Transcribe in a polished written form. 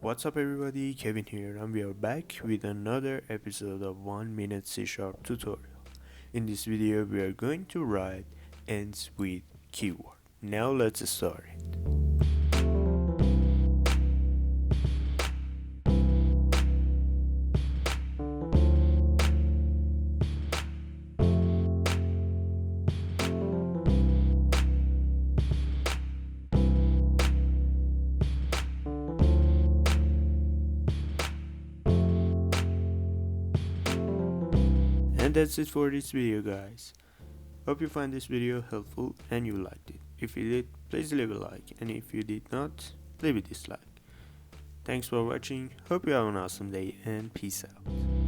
What's up everybody, Kevin here, and we are back with another episode of 1 minute C# tutorial. In this video we are going to write ends with keyword. Now let's start it. And that's it for this video, guys. Hope you find this video helpful and you liked it. If you did, please leave a like, and if you did not, leave a dislike. Thanks for watching, hope you have an awesome day, and peace out.